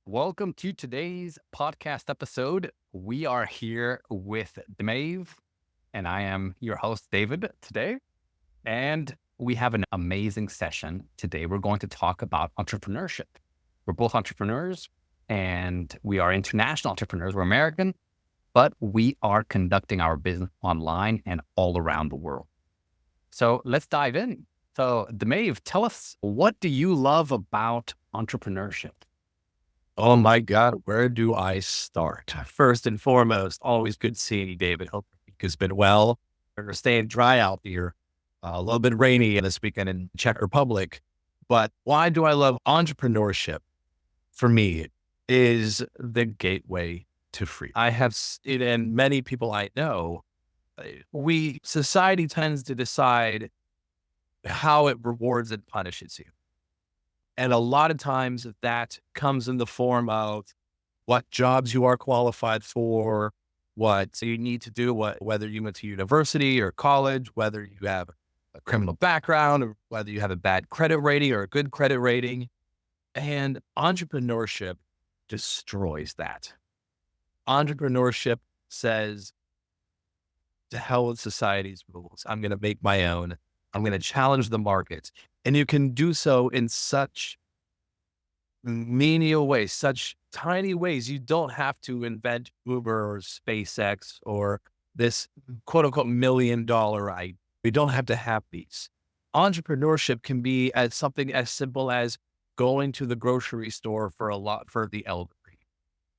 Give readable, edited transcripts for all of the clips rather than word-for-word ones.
Welcome to today's podcast episode. We are here with Dmave, and I am your host, David, today. And we have an amazing session today. We're going to talk about entrepreneurship. We're both entrepreneurs and we are international entrepreneurs. We're American, but we are conducting our business online and all around the world. So let's dive in. So, Dmave, tell us, what do you love about entrepreneurship? Oh my God, where do I start? First and foremost, always good seeing you, David. Hope your week has been well. We're staying dry out here. A little bit rainy this weekend in Czech Republic. But why do I love entrepreneurship? For me, is the gateway to freedom. I have seen, and many people I know, society tends to decide how it rewards and punishes you. And a lot of times that comes in the form of what jobs you are qualified for, what you need to do, whether you went to university or college, whether you have a criminal background, or whether you have a bad credit rating or a good credit rating. And entrepreneurship destroys that. Entrepreneurship says, to hell with society's rules. I'm going to make my own. I'm going to challenge the market. And you can do so in such menial ways, such tiny ways. You don't have to invent Uber or SpaceX or this quote unquote $1 million idea. We don't have to have these. Entrepreneurship can be as something as simple as going to the grocery store for the elderly.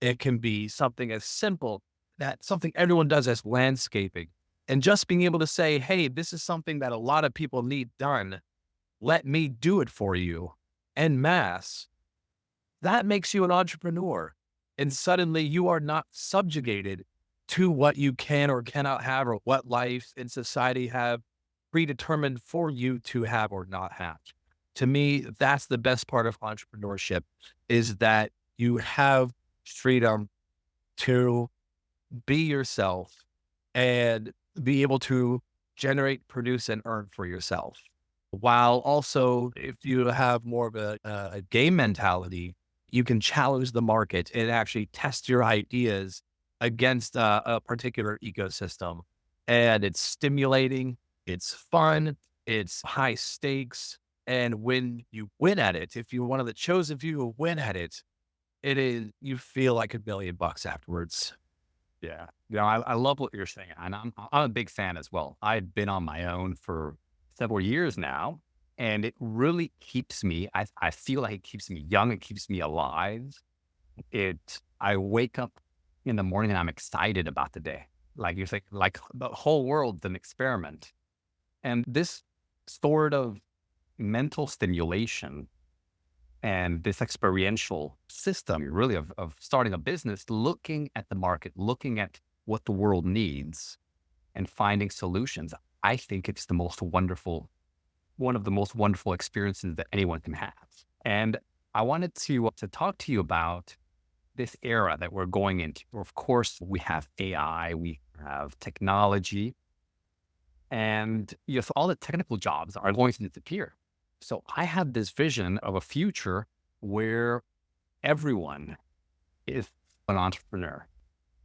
It can be something as simple that something everyone does as landscaping. And just being able to say, hey, this is something that a lot of people need done. Let me do it for you en masse. That makes you an entrepreneur. And suddenly you are not subjugated to what you can or cannot have, or what life and society have predetermined for you to have or not have. To me, that's the best part of entrepreneurship, is that you have freedom to be yourself and be able to generate, produce, and earn for yourself. While also, if you have more of a game mentality, you can challenge the market and actually test your ideas against a particular ecosystem. And it's stimulating, it's fun, it's high stakes. And when you win at it, if you're one of the chosen few who win at it, you feel like $1 million afterwards. Yeah. I love what you're saying. And I'm a big fan as well. I've been on my own for several years now, and it really keeps me, I feel like it keeps me young. It keeps me alive. I wake up in the morning and I'm excited about the day. Like you think, like the whole world's an experiment. And this sort of mental stimulation and this experiential system really of starting a business, looking at the market, looking at what the world needs and finding solutions. I think it's one of the most wonderful experiences that anyone can have. And I wanted to talk to you about this era that we're going into. Of course, we have AI, we have technology, and yes, all the technical jobs are going to disappear. So I have this vision of a future where everyone is an entrepreneur.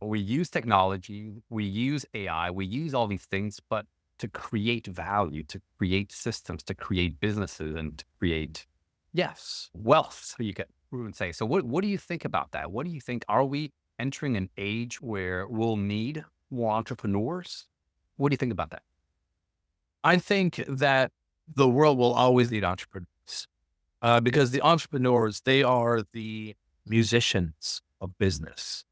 We use technology, we use AI, we use all these things, but to create value, to create systems, to create businesses, and to create, yes, wealth, so you could even say. So what do you think about that? What do you think? Are we entering an age where we'll need more entrepreneurs? What do you think about that? I think that the world will always need entrepreneurs, because the entrepreneurs, they are the musicians of business.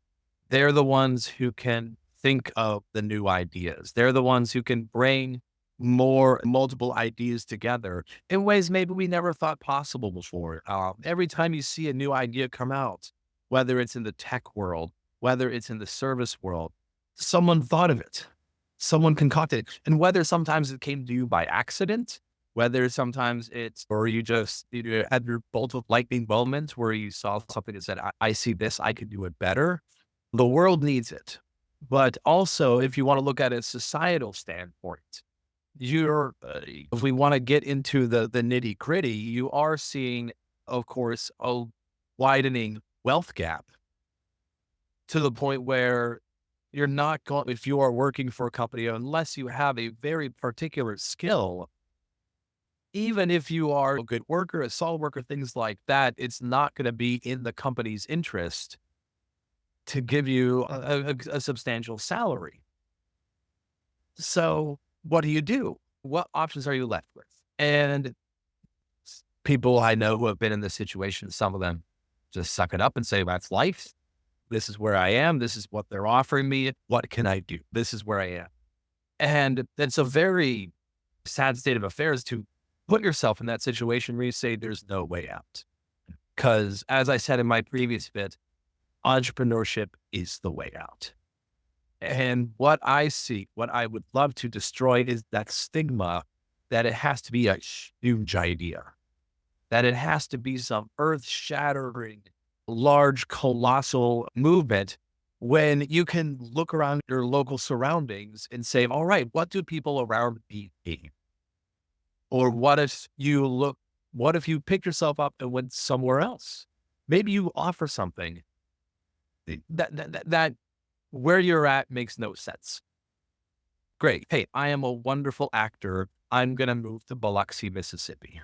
They're the ones who can think of the new ideas. They're the ones who can bring multiple ideas together in ways maybe we never thought possible before. Every time you see a new idea come out, whether it's in the tech world, whether it's in the service world, someone thought of it. Someone concocted it. And whether sometimes it came to you by accident, whether sometimes or you had your bolt of lightning moment where you saw something that said, I see this, I could do it better. The world needs it. But also, if you want to look at a societal standpoint, if we want to get into the nitty gritty, you are seeing, of course, a widening wealth gap to the point where you're not going, if you are working for a company, unless you have a very particular skill, even if you are a good worker, a solid worker, things like that, it's not going to be in the company's interest to give you a substantial salary. So what do you do? What options are you left with? And people I know who have been in this situation, some of them just suck it up and say, that's life. This is where I am. This is what they're offering me. What can I do? This is where I am. And it's a very sad state of affairs to put yourself in that situation where you say there's no way out. Because as I said in my previous bit, entrepreneurship is the way out. And what I see, what I would love to destroy is that stigma that it has to be a huge idea, that it has to be some earth shattering, large, colossal movement when you can look around your local surroundings and say, all right, what do people around me need? Or what if you pick yourself up and went somewhere else? Maybe you offer something that where you're at makes no sense. Great. Hey, I am a wonderful actor. I'm going to move to Biloxi, Mississippi.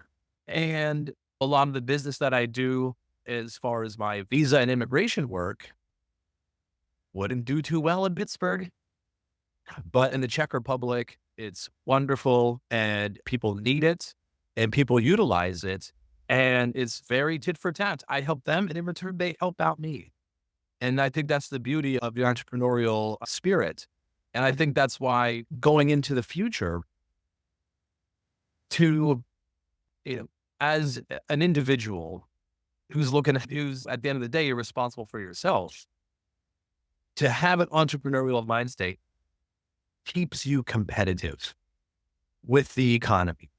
And a lot of the business that I do, as far as my visa and immigration work, wouldn't do too well in Pittsburgh. But in the Czech Republic, it's wonderful and people need it and people utilize it. And it's very tit for tat. I help them and in return, they help out me. And I think that's the beauty of the entrepreneurial spirit. And I think that's why going into the future to, as an individual who's at the end of the day, you're responsible for yourself, to have an entrepreneurial mind state keeps you competitive with the economy.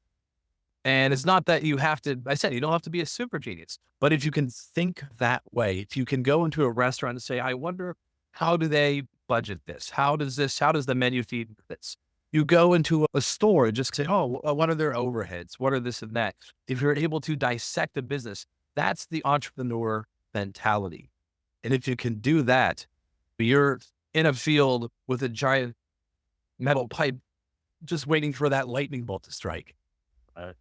And it's not that you have to, I said, you don't have to be a super genius, but if you can think that way, if you can go into a restaurant and say, I wonder, how do they budget this? How does the menu feed this? You go into a store and just say, oh, what are their overheads? What are this and that? If you're able to dissect the business, that's the entrepreneur mentality. And if you can do that, you're in a field with a giant metal pipe, just waiting for that lightning bolt to strike.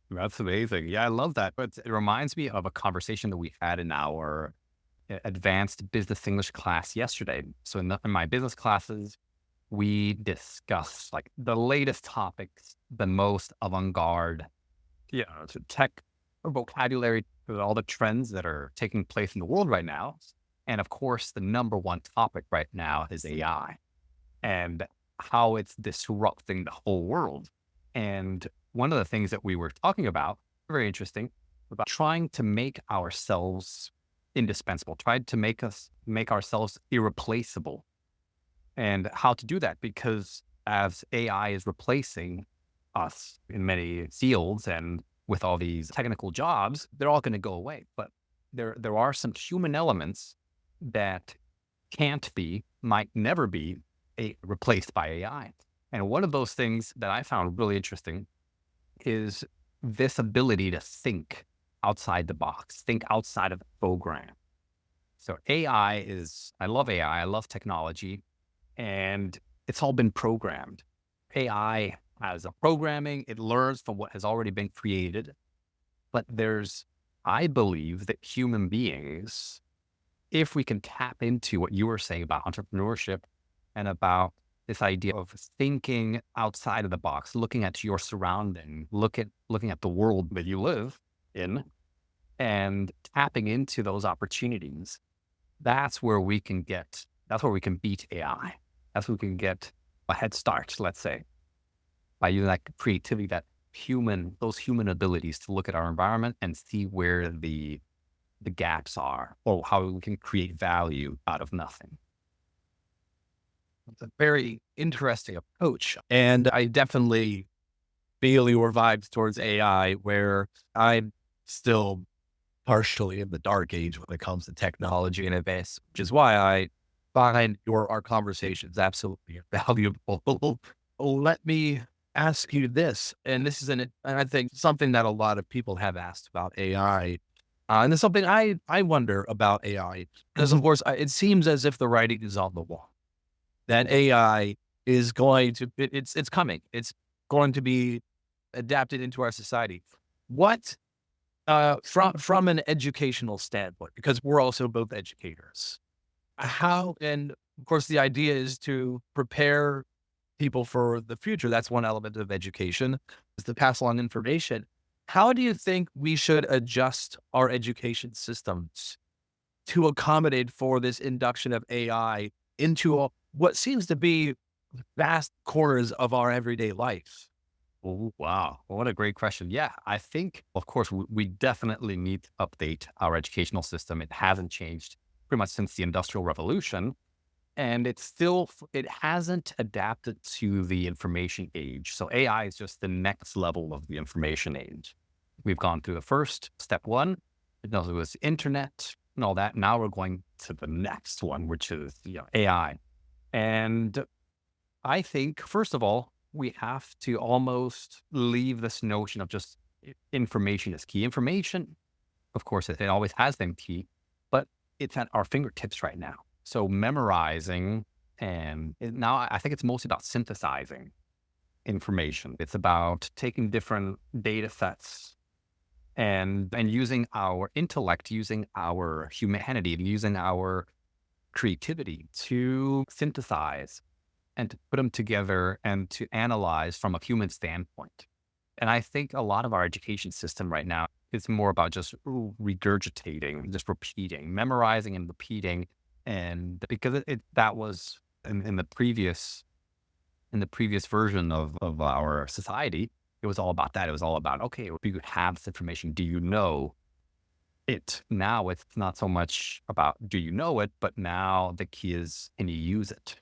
That's amazing. Yeah, I love that. But it reminds me of a conversation that we had in our advanced business English class yesterday. So in my business classes, we discuss like the latest topics, the most avant-garde, tech vocabulary, all the trends that are taking place in the world right now. And of course, the number one topic right now is AI and how it's disrupting the whole world. And one of the things that we were talking about, very interesting, about trying to make ourselves indispensable, tried to make ourselves irreplaceable, and how to do that. Because as AI is replacing us in many fields and with all these technical jobs, they're all going to go away. But there are some human elements that might never be replaced by AI. And one of those things that I found really interesting is this ability to think outside the box, think outside of the program. So I love AI, I love technology, and it's all been programmed. AI has a programming, it learns from what has already been created. But I believe that human beings, if we can tap into what you were saying about entrepreneurship and about this idea of thinking outside of the box, looking at your surrounding, looking at the world that you live in and tapping into those opportunities, that's where we can beat AI. That's where we can get a head start, let's say, by using that creativity, those human abilities to look at our environment and see where the gaps are or how we can create value out of nothing. It's a very interesting approach. And I definitely feel your vibes towards AI, where I'm still partially in the dark age when it comes to technology and advance, which is why I find our conversations absolutely valuable. Let me ask you this, and this is I think something that a lot of people have asked about AI. And it's something I wonder about AI, because of course it seems as if the writing is on the wall, that AI is going to, it's coming. It's going to be adapted into our society. What, from an educational standpoint, because we're also both educators, how, and of course the idea is to prepare people for the future. That's one element of education, is to pass along information. How do you think we should adjust our education systems to accommodate for this induction of AI into what seems to be vast corners of our everyday life? Oh, wow. Well, what a great question. Yeah, I think, of course, we definitely need to update our educational system. It hasn't changed pretty much since the Industrial Revolution. And it's still, it hasn't adapted to the information age. So AI is just the next level of the information age. We've gone through the first step one, it was internet and all that. Now we're going to the next one, which is AI. And I think, first of all, we have to almost leave this notion of just information is key. Information, of course, it always has been key, but it's at our fingertips right now. So memorizing, and now I think it's mostly about synthesizing information. It's about taking different data sets and using our intellect, using our humanity, and using our creativity to synthesize and to put them together and to analyze from a human standpoint. And I think a lot of our education system right now is more about just regurgitating, just repeating, memorizing and repeating. And because that was in the previous version of our society, it was all about that. It was all about, okay, if you have this information, do you know it? Now it's not so much about do you know it, but now the key is, can you use it?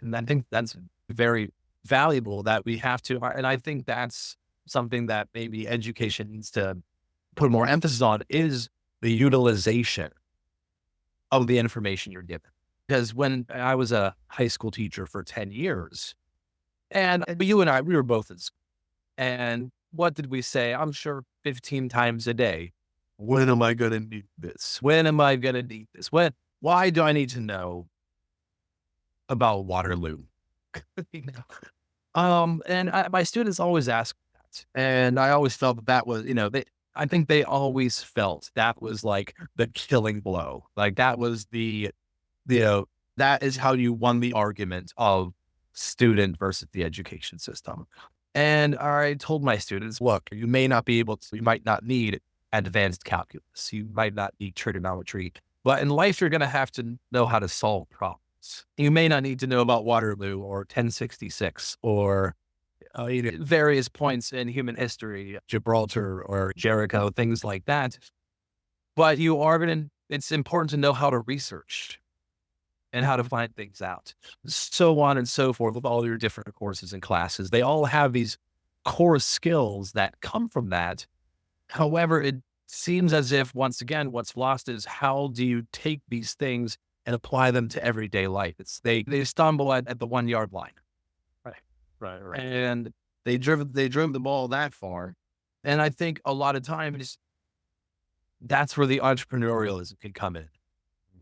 And I think that's very valuable, that we have to, and I think that's something that maybe education needs to put more emphasis on, is the utilization of the information you're given. Because when I was a high school teacher for 10 years, and you and I, we were both in school, and what did we say? I'm sure 15 times a day. When am I going to need this? When am I going to need this? Why do I need to know about Waterloo? You know? My students always ask that. And I always felt that that was, I think they always felt that was like the killing blow. Like that was that is how you won the argument of student versus the education system. And I told my students, look, you might not need advanced calculus. You might not need trigonometry, but in life, you're going to have to know how to solve problems. You may not need to know about Waterloo or 1066 or various points in human history, Gibraltar or Jericho, things like that. But it's important to know how to research and how to find things out, so on and so forth with all your different courses and classes. They all have these core skills that come from that. However, it seems as if, once again, what's lost is how do you take these things and apply them to everyday life? They stumble at the 1 yard line. Right. Right. And they drove the ball that far. And I think a lot of times that's where the entrepreneurialism can come in.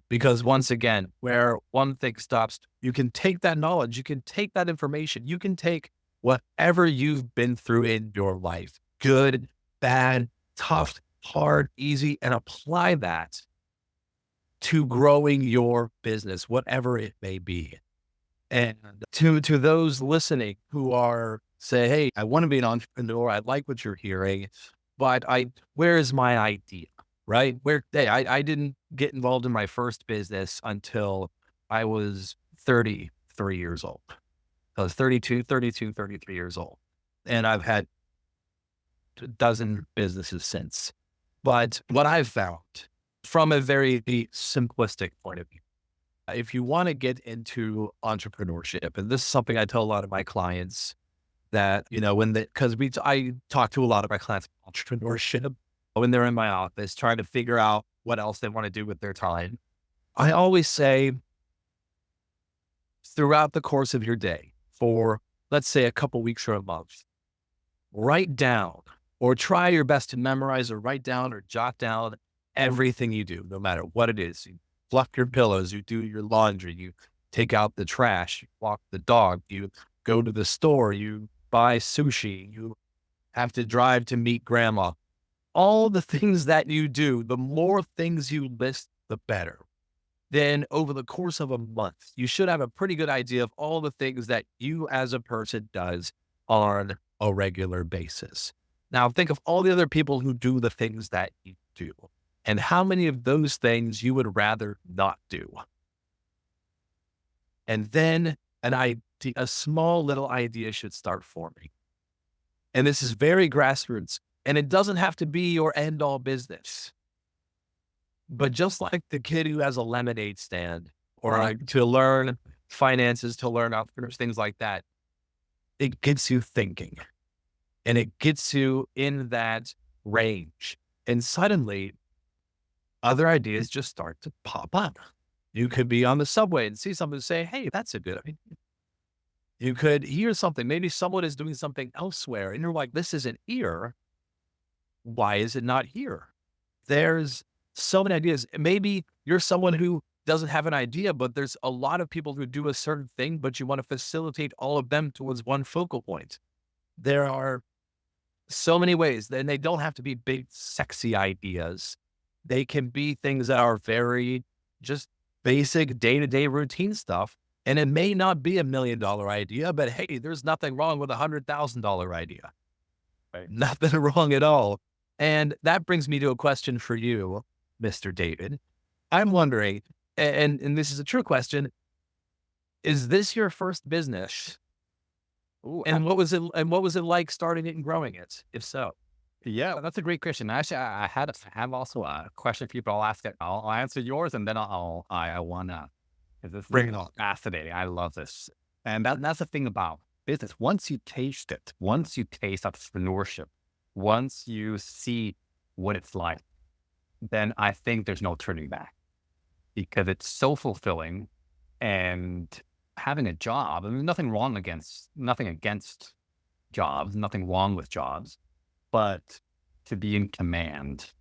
Because once again, where one thing stops, you can take that knowledge, you can take that information, you can take whatever you've been through in your life, good, bad, tough, hard, easy, and apply that to growing your business, whatever it may be. And to those listening who are say, hey, I want to be an entrepreneur. I like what you're hearing, but where is my idea? Right? I didn't get involved in my first business until I was 33 years old. I was 33 years old. And I've had a dozen businesses since. But what I've found, from a very simplistic point of view, if you want to get into entrepreneurship, and this is something I tell a lot of my clients, that, I talk to a lot of my clients about entrepreneurship when they're in my office trying to figure out what else they want to do with their time. I always say, throughout the course of your day, for let's say a couple weeks or a month, write down or try your best to memorize or write down or jot down everything you do, no matter what it is. You fluff your pillows, you do your laundry, you take out the trash, you walk the dog, you go to the store, you buy sushi, you have to drive to meet grandma. All the things that you do, the more things you list, the better. Then over the course of a month, you should have a pretty good idea of all the things that you as a person does on a regular basis. Now think of all the other people who do the things that you do and how many of those things you would rather not do. And then a small little idea should start forming. And this is very grassroots, and it doesn't have to be your end all business. But just like the kid who has a lemonade stand or like to learn finances, to learn entrepreneurs, things like that, it gets you thinking and it gets you in that range. And suddenly other ideas just start to pop up. You could be on the subway and see something and say, hey, that's a good idea. You could hear something. Maybe someone is doing something elsewhere and you're like, this isn't here. Why is it not here? There's so many ideas. Maybe you're someone who doesn't have an idea, but there's a lot of people who do a certain thing, but you want to facilitate all of them towards one focal point. There are so many ways, and they don't have to be big, sexy ideas. They can be things that are very just basic day-to-day routine stuff. And it may not be $1 million idea, but hey, there's nothing wrong with $100,000 idea. Right. Nothing wrong at all. And that brings me to a question for you, Mr. David. I'm wondering, and this is a true question, is this your first business? Ooh, And what was it like starting it and growing it, if so? yeah, that's a great question. Actually, I have also a question for you, but I'll ask it. I'll answer yours, and then I wanna, because this is Bring it on. fascinating. I love this, and that's the thing about business. Once you taste it, once you taste entrepreneurship, once you see what it's like, then I think there's no turning back because it's so fulfilling. And having a job, I mean, nothing against jobs, nothing wrong with jobs, but to be in command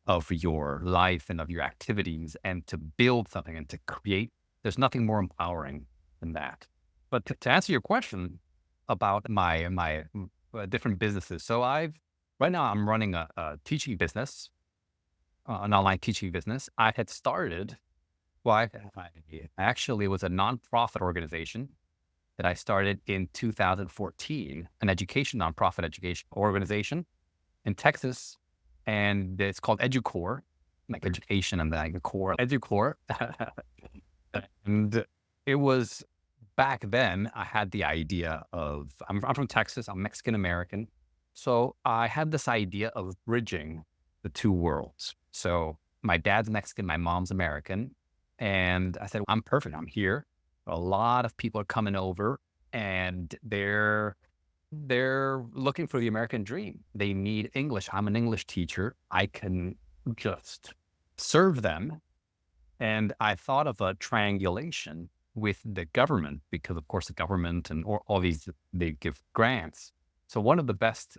of your life and of your activities and to build something and to create, there's nothing more empowering than that. But to answer your question about my different businesses, so right now I'm running a teaching business, an online teaching business. I had started, well, I actually was a nonprofit organization that I started in 2014, an nonprofit education organization in Texas, and it's called EduCore, like education and like the core, EduCore. And it was back then I had the idea of, I'm from Texas, I'm Mexican American. So I had this idea of bridging the two worlds. So my dad's Mexican, my mom's American. And I said, I'm perfect. I'm here. A lot of people are coming over and they're looking for the American dream. They need English. I'm an English teacher. I can just serve them. And I thought of a triangulation with the government because, of course, the government and all these, they give grants. So one of the best,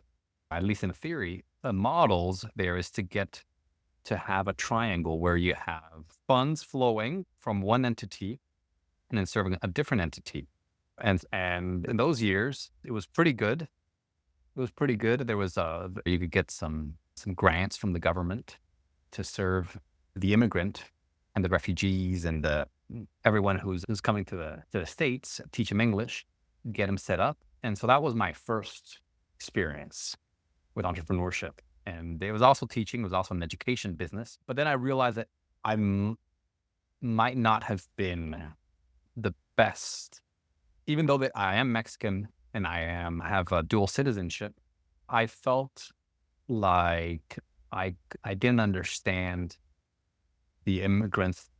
at least in theory, models there is to have a triangle where you have funds flowing from one entity and then serving a different entity. And in those years, it was pretty good. It was pretty good. There was you could get some grants from the government to serve the immigrant and the refugees and everyone who's coming to the States, teach them English, get them set up. And so that was my first experience with entrepreneurship. And it was also teaching, it was also an education business. But then I realized that might not have been the best, even though that I am Mexican and I have a dual citizenship. I felt like I didn't understand the immigrants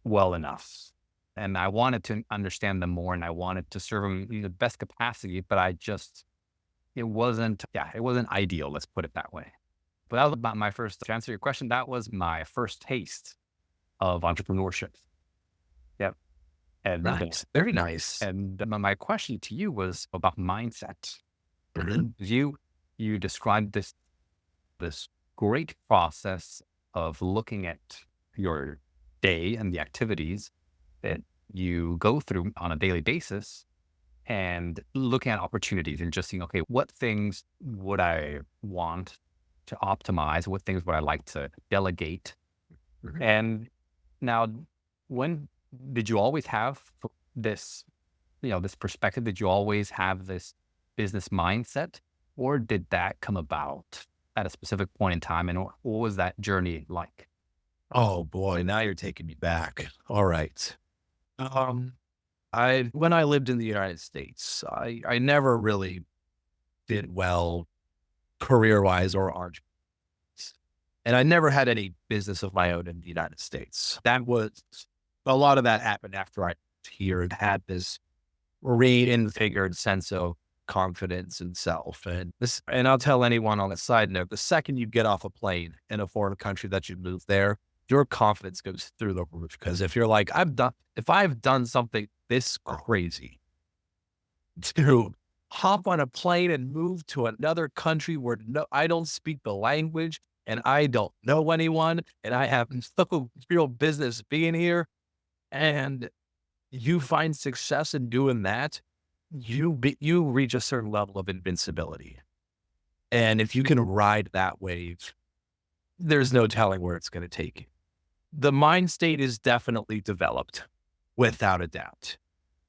well enough. And I wanted to understand them more and I wanted to serve them in the best capacity, but it wasn't ideal. Let's put it that way. But that was about my first, to answer your question, that was my first taste of entrepreneurship. Yep. And Nice. Very nice. and my question to you was about mindset. Mhm. You described this this great process of looking at your day and the activities that you go through on a daily basis and looking at opportunities and just seeing, okay, what things would I want to optimize? What things would I like to delegate? Mhm. And now, when did you always have this, this perspective? Did you always have this business mindset, or did that come about at a specific point in time? And what was that journey like? Oh boy, now you're taking me back. All right. Um, when I lived in the United States, I never really did well career wise or art. And I never had any business of my own in the United States. That was a lot of that happened after I moved here and had this reinvigorated sense of confidence and self. And I'll tell anyone on a side note, the second you get off a plane in a foreign country that you move there, your confidence goes through the roof. Because if you're like, if I've done something this crazy to hop on a plane and move to another country where I don't speak the language and I don't know anyone and I have no real business being here, and you find success in doing that, you reach a certain level of invincibility. And if you can ride that wave, there's no telling where it's going to take you. The mind state is definitely developed without a doubt.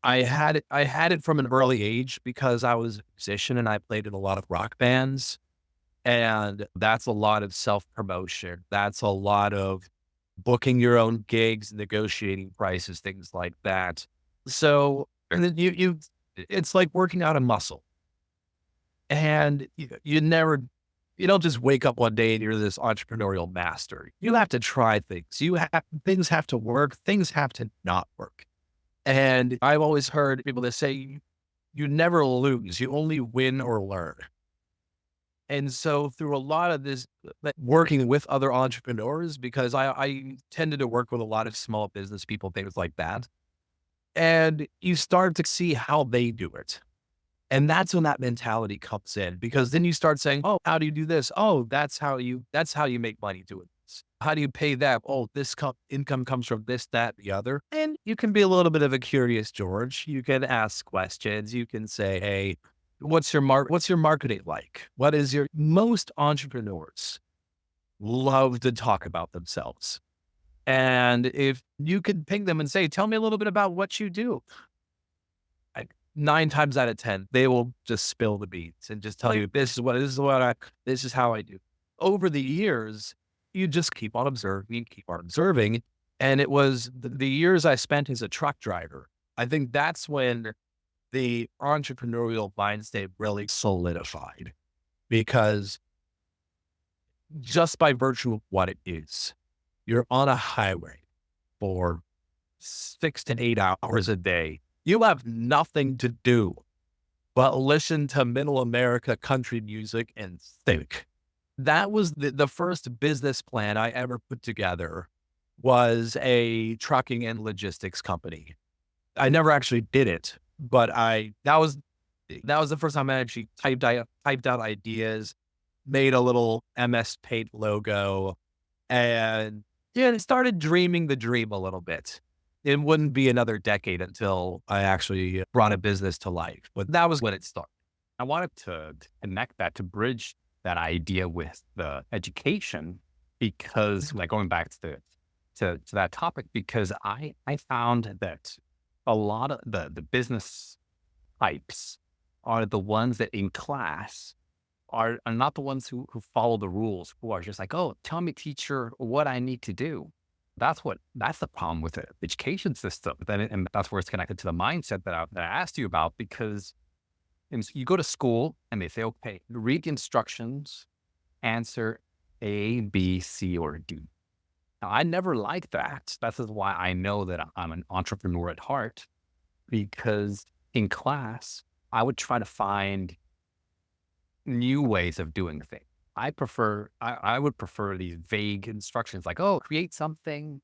I had it from an early age because I was a musician and I played in a lot of rock bands. And that's a lot of self-promotion. That's a lot of booking your own gigs, negotiating prices, things like that. So, and then it's like working out a muscle. And you don't just wake up one day and you're this entrepreneurial master. You have to try things. Things have to work. Things have to not work. And I've always heard people that say you never lose. You only win or learn. And so through a lot of this, working with other entrepreneurs, because I tended to work with a lot of small business people, things like that. And you start to see how they do it. And that's when that mentality comes in, because then you start saying, oh, how do you do this? Oh, that's how you make money doing this. How do you pay that? Oh, this income comes from this, that, the other. And you can be a little bit of a curious George. You can ask questions. You can say, hey, what's your marketing like? What is your most entrepreneurs love to talk about themselves. And if you could ping them and say, tell me a little bit about what you do, 9 times out of 10, they will just spill the beans and just tell you, this is how I do. Over the years, you just keep on observing. And it was the years I spent as a truck driver. I think that's when the entrepreneurial mind state really solidified, because just by virtue of what it is, you're on a highway for 6 to 8 hours a day. You have nothing to do but listen to middle America country music and think. That was the first business plan I ever put together, was a trucking and logistics company. I never actually did it, but that was the first time I actually typed out ideas, made a little MS Paint logo, and yeah, started dreaming the dream a little bit. It wouldn't be another decade until I actually brought a business to life, but that was when it started. I wanted to connect that, to bridge that idea with the education, because like going back to that topic, because I found that a lot of the business types are the ones that in class are not the ones who follow the rules, who are just like, oh, tell me, teacher, what I need to do. That's the problem with the education system. And that's where it's connected to the mindset that I asked you about, because you go to school and they say, okay, read the instructions, answer A, B, C, or D. Now, I never liked that. That's why I know that I'm an entrepreneur at heart, because in class, I would try to find new ways of doing things. I would prefer these vague instructions like, oh, create something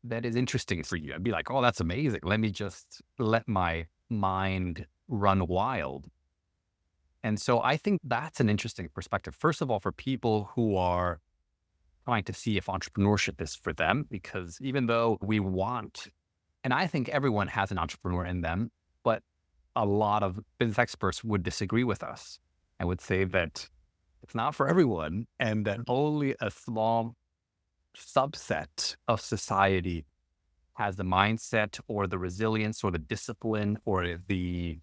that is interesting for you. I'd be like, oh, that's amazing. Let me just let my mind run wild. And so I think that's an interesting perspective. First of all, for people who are trying to see if entrepreneurship is for them, because even though we want, and I think everyone has an entrepreneur in them, but a lot of business experts would disagree with us and would say that it's not for everyone and that only a small subset of society has the mindset or the resilience or the discipline or the,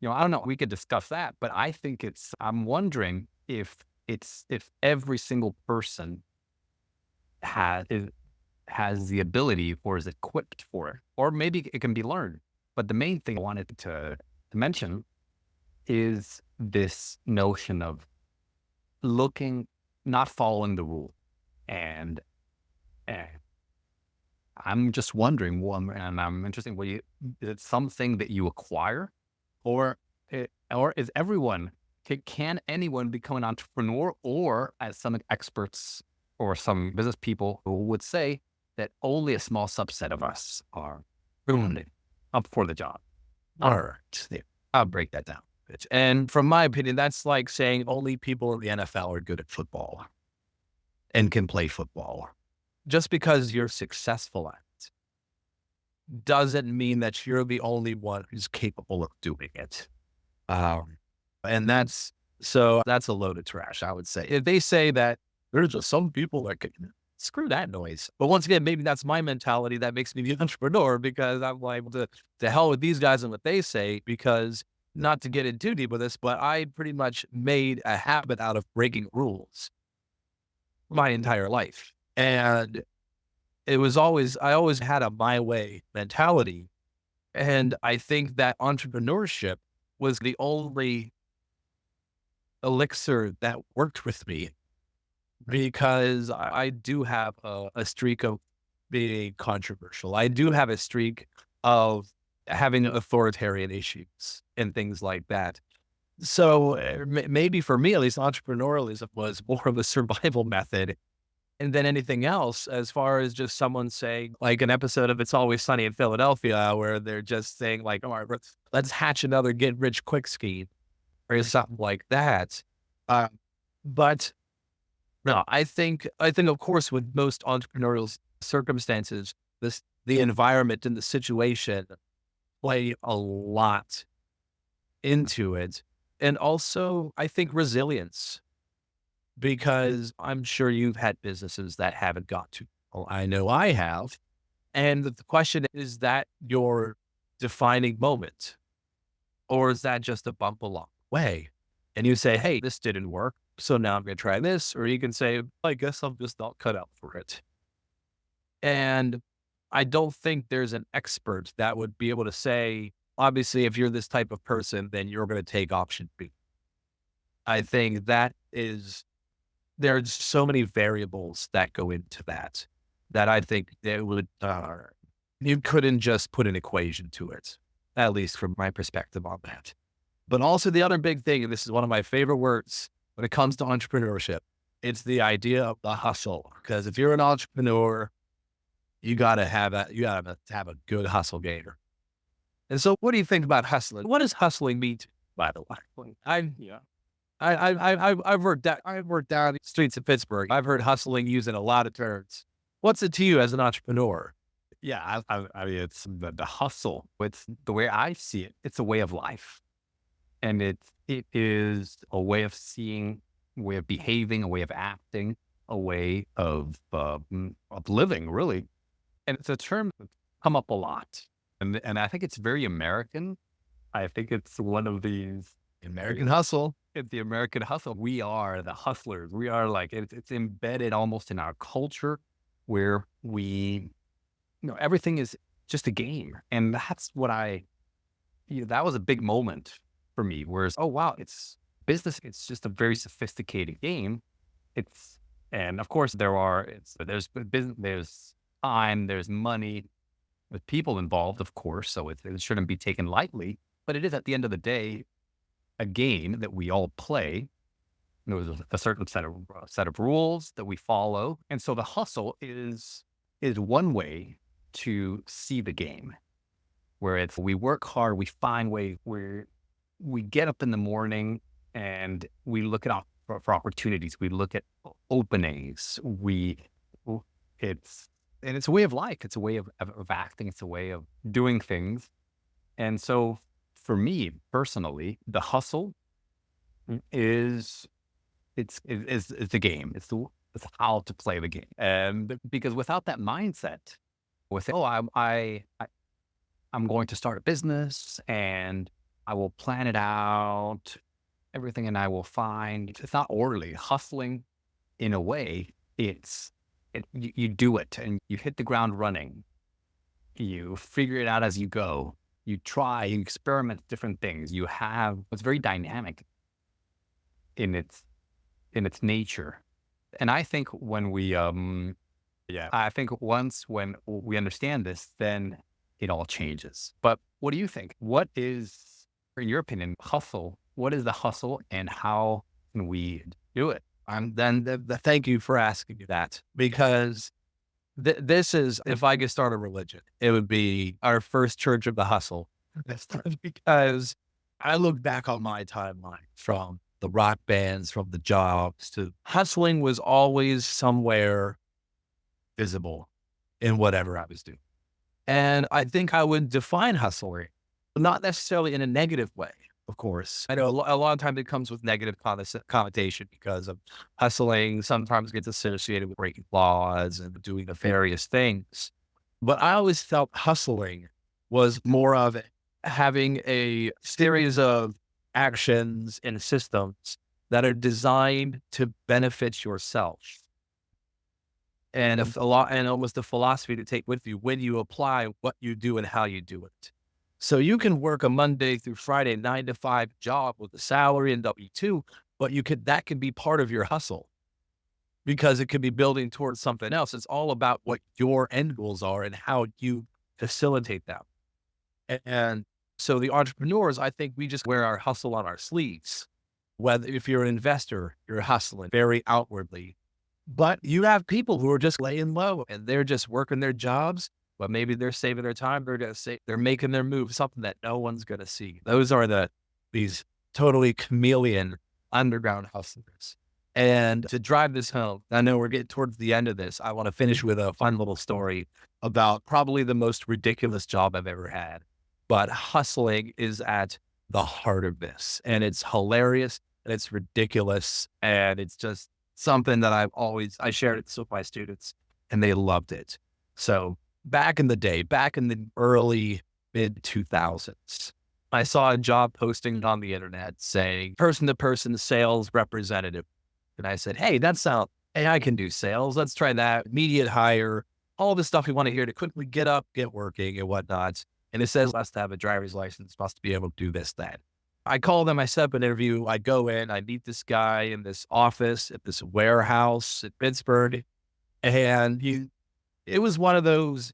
I don't know, we could discuss that, but I think I'm wondering if every single person has, has the ability or is equipped for it, or maybe it can be learned. But the main thing I wanted to mention is this notion of looking, not following the rule. And, and I'm just wondering, and I'm interested, is it something that you acquire, or or is everyone, can anyone become an entrepreneur, or as some experts or some business people who would say that only a small subset of us are really up for the job? All right. Yeah, I'll break that down. And from my opinion, that's like saying only people in the NFL are good at football and can play football. Just because you're successful at it doesn't mean that you're the only one who's capable of doing it. And that's a load of trash, I would say. If they say that there's just some people that can, screw that noise. But once again, maybe that's my mentality that makes me the entrepreneur, because I'm like, to hell with these guys and what they say, because not to get in too deep with this, but I pretty much made a habit out of breaking rules my entire life. And I always had a my way mentality. And I think that entrepreneurship was the only elixir that worked with me, because I do have a streak of being controversial. I do have a streak of having authoritarian issues and things like that. So maybe for me, at least, entrepreneurialism was more of a survival method. And then anything else, as far as just someone saying, like an episode of It's Always Sunny in Philadelphia, where they're just saying like, all right, let's hatch another get rich quick scheme or something like that. Uh, but no, I think of course with most entrepreneurial circumstances, the environment and the situation play a lot into it. And also I think resilience, because I'm sure you've had businesses that haven't got to. Well, I know I have. And the question is that your defining moment, or is that just a bump along the way? And you say, hey, this didn't work, so now I'm going to try this. Or you can say, I guess I'm just not cut out for it. And I don't think there's an expert that would be able to say, obviously, if you're this type of person, then you're going to take option B. I think there's so many variables that go into that, that I think there would, you couldn't just put an equation to it, at least from my perspective on that. But also the other big thing, and this is one of my favorite words when it comes to entrepreneurship, it's the idea of the hustle. Because if you're an entrepreneur, you gotta have have a good hustle game. And so what do you think about hustling? What does hustling mean to you, by the way? Yeah. I've worked down the streets of Pittsburgh. I've heard hustling used in a lot of terms. What's it to you as an entrepreneur? Yeah, I mean, it's the hustle. It's the way I see it. It's a way of life, and it is a way of seeing, a way of behaving, a way of acting, a way of living, really. And it's a term that's come up a lot, and I think it's very American. I think it's one of these American hustle. it's the American hustle. We are the hustlers. We are like it's embedded almost in our culture, where everything is just a game, and that's what that was a big moment for me. Whereas, oh wow, it's business. It's just a very sophisticated game. It's and of course there's business, there's time, there's money, with people involved, of course. So it shouldn't be taken lightly. But it is at the end of the day a game that we all play. There's a certain set of rules that we follow, and so the hustle is one way to see the game, where it's we work hard, we find ways where we get up in the morning, and we look at for opportunities. We look at openings. It's and it's a way of life. It's a way of acting. It's a way of doing things. And so, for me personally, the hustle is it's the game. It's how to play the game. And because without that mindset, with oh, I'm going to start a business and I will plan it out, everything, and I will find it's not orderly. Hustling in a way, you do it and you hit the ground running. You figure it out as you go. You try, you experiment with different things. It's very dynamic in its nature. And I think I think once when we understand this, then it all changes. But what do you think? What is, in your opinion, hustle? What is the hustle and how can we do it? Thank you for asking me that, because this is, if I could start a religion, it would be our first church of the hustle. That's because I look back on my timeline from the rock bands, from the jobs to hustling was always somewhere visible in whatever I was doing. And I think I would define hustling, not necessarily in a negative way, of course. I know a lot of times it comes with negative connotation because of hustling sometimes gets associated with breaking laws and doing nefarious things. But I always felt hustling was more of having a series of actions and systems that are designed to benefit yourself. And almost the philosophy to take with you when you apply what you do and how you do it. So you can work a Monday through Friday, 9 to 5 job with a salary and W-2, but that could be part of your hustle because it could be building towards something else. It's all about what your end goals are and how you facilitate them. And so the entrepreneurs, I think we just wear our hustle on our sleeves. Whether if you're an investor, you're hustling very outwardly. But you have people who are just laying low and they're just working their jobs, but maybe they're saving their time. They're making their move, something that no one's going to see. Those are these totally chameleon underground hustlers. And to drive this home, I know we're getting towards the end of this. I want to finish with a fun little story about probably the most ridiculous job I've ever had. But hustling is at the heart of this, and it's hilarious and it's ridiculous. And it's just something that I shared it with my students and they loved it. So back in the day, back in the early mid 2000s, I saw a job posting on the internet saying person to person sales representative. And I said, hey, hey, I can do sales. Let's try that. Immediate hire, all the stuff we want to hear to quickly get up, get working and whatnot. And it says must have a driver's license, must be able to do this, that. I call them, I set up an interview, I go in, I meet this guy in this office at this warehouse in Pittsburgh. And it was one of those,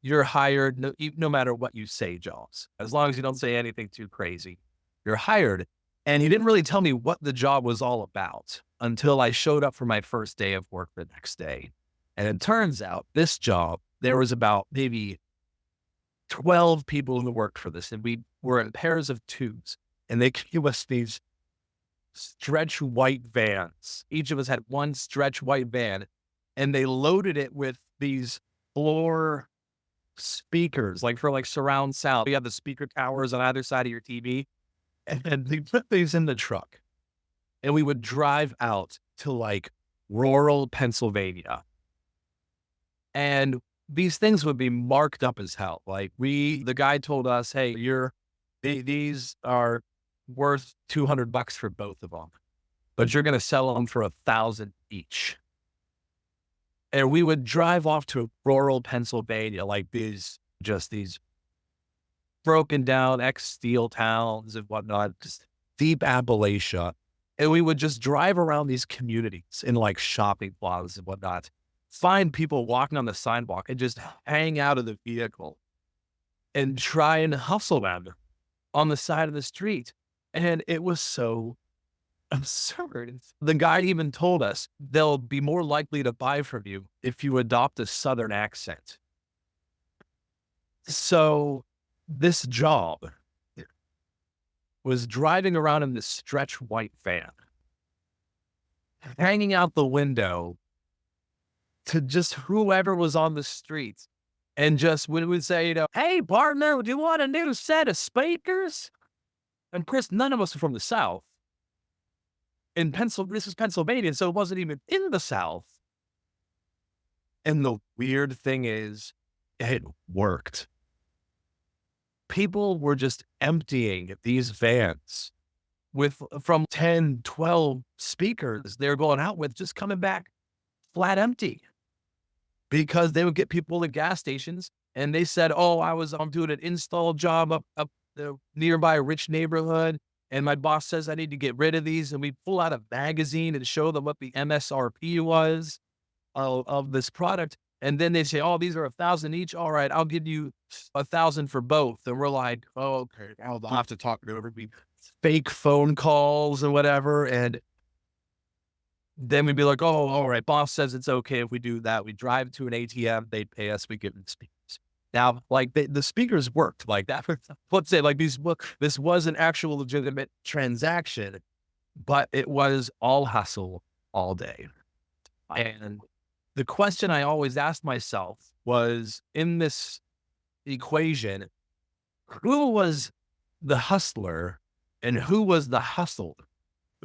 you're hired no matter what you say, jobs. As long as you don't say anything too crazy, you're hired. And he didn't really tell me what the job was all about until I showed up for my first day of work the next day. And it turns out this job, there was about maybe 12 people who worked for this. And we were in pairs of twos. And they gave us these stretch white vans. Each of us had one stretch white van, and they loaded it with these floor speakers, like for surround sound. You have the speaker towers on either side of your TV, and they put these in the truck. And we would drive out to rural Pennsylvania. And these things would be marked up as hell. The guy told us, hey, these are worth $200 for both of them, but you're going to sell them for $1,000 each. And we would drive off to rural Pennsylvania, these broken down ex-steel towns and whatnot, just deep Appalachia. And we would just drive around these communities in shopping plazas and whatnot, find people walking on the sidewalk and just hang out of the vehicle and try and hustle them on the side of the street. And it was so absurd. The guy even told us they'll be more likely to buy from you if you adopt a Southern accent. So this job was driving around in this stretch white van, hanging out the window to just whoever was on the streets. And just would say, hey, partner, do you want a new set of speakers? And Chris, none of us are from the South. This is Pennsylvania, so it wasn't even in the South. And the weird thing is, it worked. People were just emptying these vans from 10, 12 speakers they're going out with, just coming back flat empty, because they would get people at gas stations and they said, oh, I'm doing an install job up the nearby rich neighborhood. And my boss says I need to get rid of these. And we pull out a magazine and show them what the MSRP was of this product. And then they say, oh, these are 1,000 each. All right, I'll give you 1,000 for both. And we're like, oh, okay, I'll have to talk to everybody. Fake phone calls and whatever. And then we'd be like, oh, all right, boss says it's okay if we do that. We drive to an ATM, they'd pay us, we give them speakers. Now, like the speakers worked like that. Let's say like this was an actual legitimate transaction, but it was all hustle all day. And the question I always asked myself was, in this equation, who was the hustler and who was the hustled?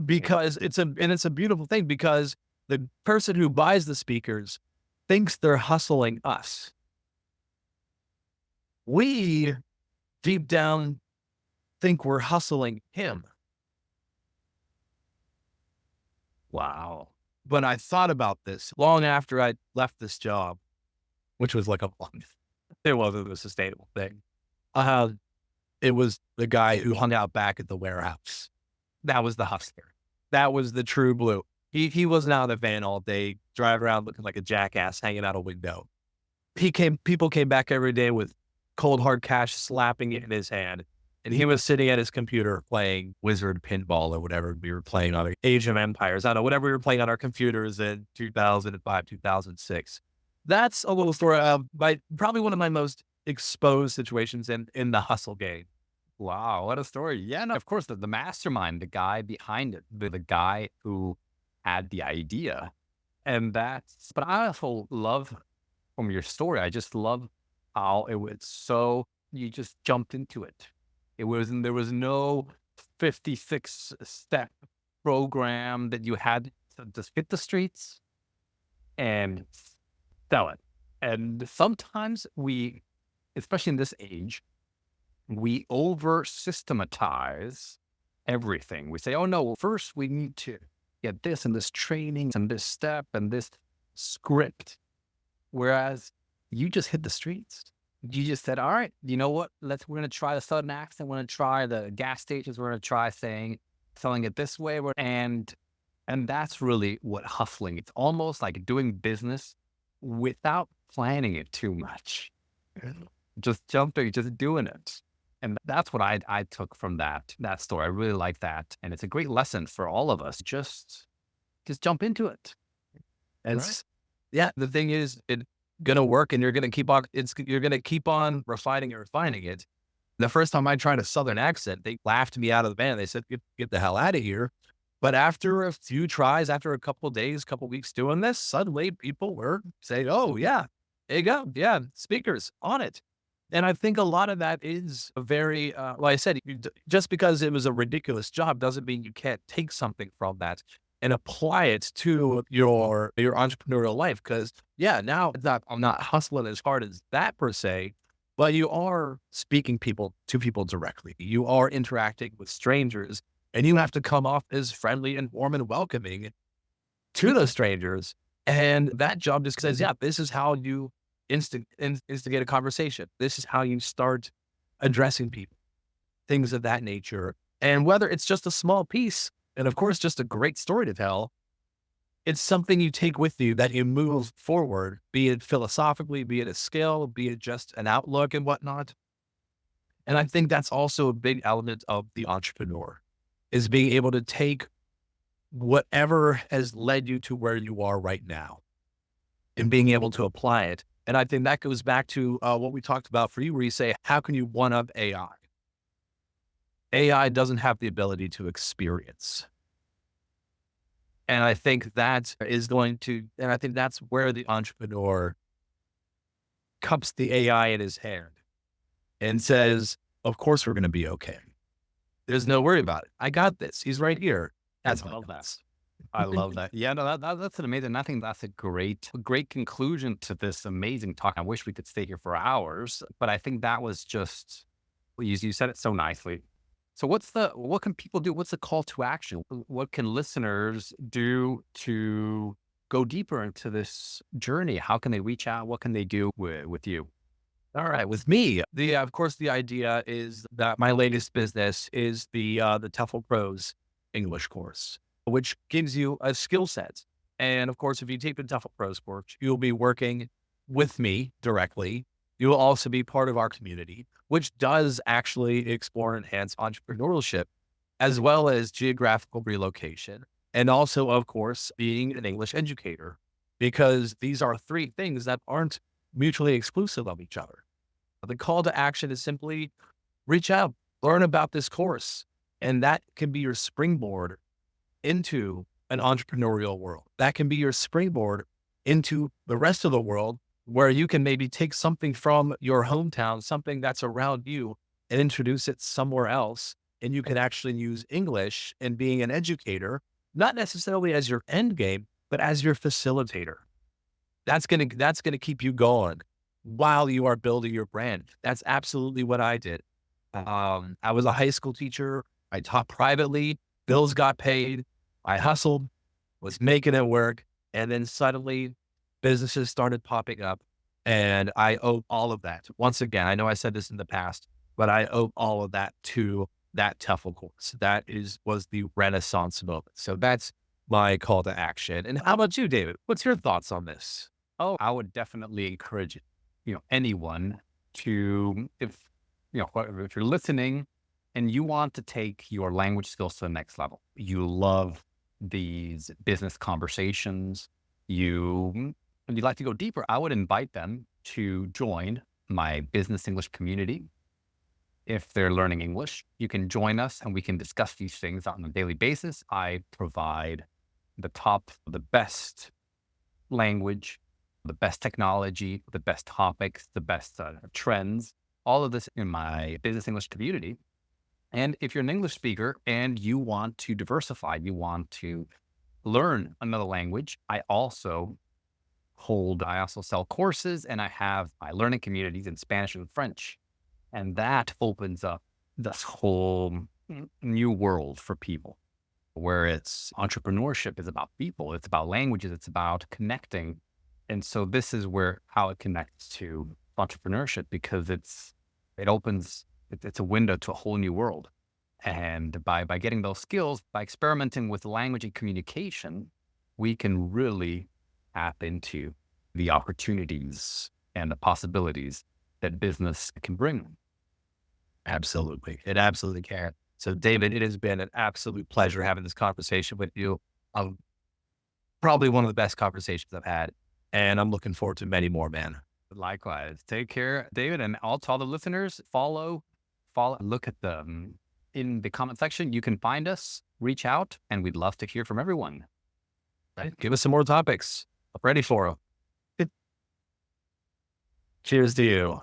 Because it's a beautiful thing, because the person who buys the speakers thinks they're hustling us. We deep down think we're hustling him. Wow. But I thought about this long after I left this job, which was like a month. It wasn't a sustainable thing. It was the guy who hung out back at the warehouse. That was the hustler. That was the true blue. He wasn't out in the van all day, driving around looking like a jackass, hanging out a window. People came back every day with cold hard cash slapping it in his hand. And he was sitting at his computer playing Wizard Pinball or whatever we were playing on Age of Empires. I don't know, whatever we were playing on our computers in 2005, 2006. That's a little story of probably one of my most exposed situations in the hustle game. Wow, what a story. Yeah, no, of course, the mastermind, the guy behind it, the guy who had the idea. But I also love from your story, I just love how it was you just jumped into it. There was no 56-step program that you had to just hit the streets and sell it. And sometimes especially in this age, we over systematize everything. We say, oh no, well, first we need to get this and this training and this step and this script. Whereas you just hit the streets. You just said, all right, you know what? We're going to try the Southern accent. We're going to try the gas stations. We're going to try selling it this way. And that's really what hustling. It's almost like doing business without planning it too much. Just jumping, just doing it. And that's what I took from that story. I really like that. And it's a great lesson for all of us. Just jump into it. And yeah, the thing is, it's going to work, and you're going to keep on refining it. The first time I tried a Southern accent, they laughed me out of the van. They said, get the hell out of here. But after a few tries, after a couple days, couple weeks doing this, suddenly people were saying, oh yeah, there you go. Yeah. Speakers on it. And I think a lot of that is a very, like I said, just because it was a ridiculous job doesn't mean you can't take something from that and apply it to your entrepreneurial life. Because yeah, now I'm not hustling as hard as that per se, but you are speaking to people directly. You are interacting with strangers, and you have to come off as friendly and warm and welcoming to those strangers. And that job just says, yeah, this is how you instigate a conversation. This is how you start addressing people, things of that nature. And whether it's just a small piece, and of course, just a great story to tell, it's something you take with you that you move forward, be it philosophically, be it a skill, be it just an outlook and whatnot. And I think that's also a big element of the entrepreneur, is being able to take whatever has led you to where you are right now and being able to apply it. And I think that goes back to what we talked about for you, where you say, how can you one-up AI? AI doesn't have the ability to experience. And I think that is going to, and I think that's where the entrepreneur cups the AI in his hand and says, of course we're going to be okay. There's no worry about it. I got this. He's right here. That's I my love that. thoughts. I love that. Yeah, no, that's an amazing. I think that's a great conclusion to this amazing talk. I wish we could stay here for hours, but I think that was just well, you said it so nicely. So what can people do? What's the call to action? What can listeners do to go deeper into this journey? How can they reach out? What can they do with you? All right, with me, of course the idea is that my latest business is the TEFLPros English course, which gives you a skill set. And of course, if you take the TEFLPros course, you'll be working with me directly. You will also be part of our community, which does actually explore and enhance entrepreneurship as well as geographical relocation, and also, of course, being an English educator, because these are three things that aren't mutually exclusive of each other. The call to action is simply reach out, learn about this course, and that can be your springboard into an entrepreneurial world. That can be your springboard into the rest of the world where you can maybe take something from your hometown, something that's around you, and introduce it somewhere else. And you can actually use English and being an educator, not necessarily as your end game, but as your facilitator. That's gonna keep you going while you are building your brand. That's absolutely what I did. I was a high school teacher. I taught privately. Bills got paid. I hustled, was making it work, and then suddenly businesses started popping up, and I owe all of that. Once again, I know I said this in the past, but I owe all of that to that TEFL course. Was the renaissance moment. So that's my call to action. And how about you, David? What's your thoughts on this? Oh, I would definitely encourage, anyone to, if you're listening and you want to take your language skills to the next level, you love these business conversations, and you'd like to go deeper, I would invite them to join my business English community. If they're learning English, you can join us and we can discuss these things on a daily basis. I provide the best language, the best technology, the best topics, the best trends, all of this in my business English community. And if you're an English speaker and you want to diversify, you want to learn another language, I also sell courses and I have my learning communities in Spanish and French. And that opens up this whole new world for people where it's entrepreneurship is about people, it's about languages, it's about connecting. And so this is how it connects to entrepreneurship because it's a window to a whole new world. And by getting those skills, by experimenting with language and communication, we can really tap into the opportunities and the possibilities that business can bring. Absolutely. It absolutely can. So, David, it has been an absolute pleasure having this conversation with you. Probably one of the best conversations I've had. And I'm looking forward to many more, man. Likewise. Take care, David, and all to all the listeners. Look at in the comment section. You can find us, reach out, and we'd love to hear from everyone. Right? Give us some more topics. I'm ready for them. Cheers to you.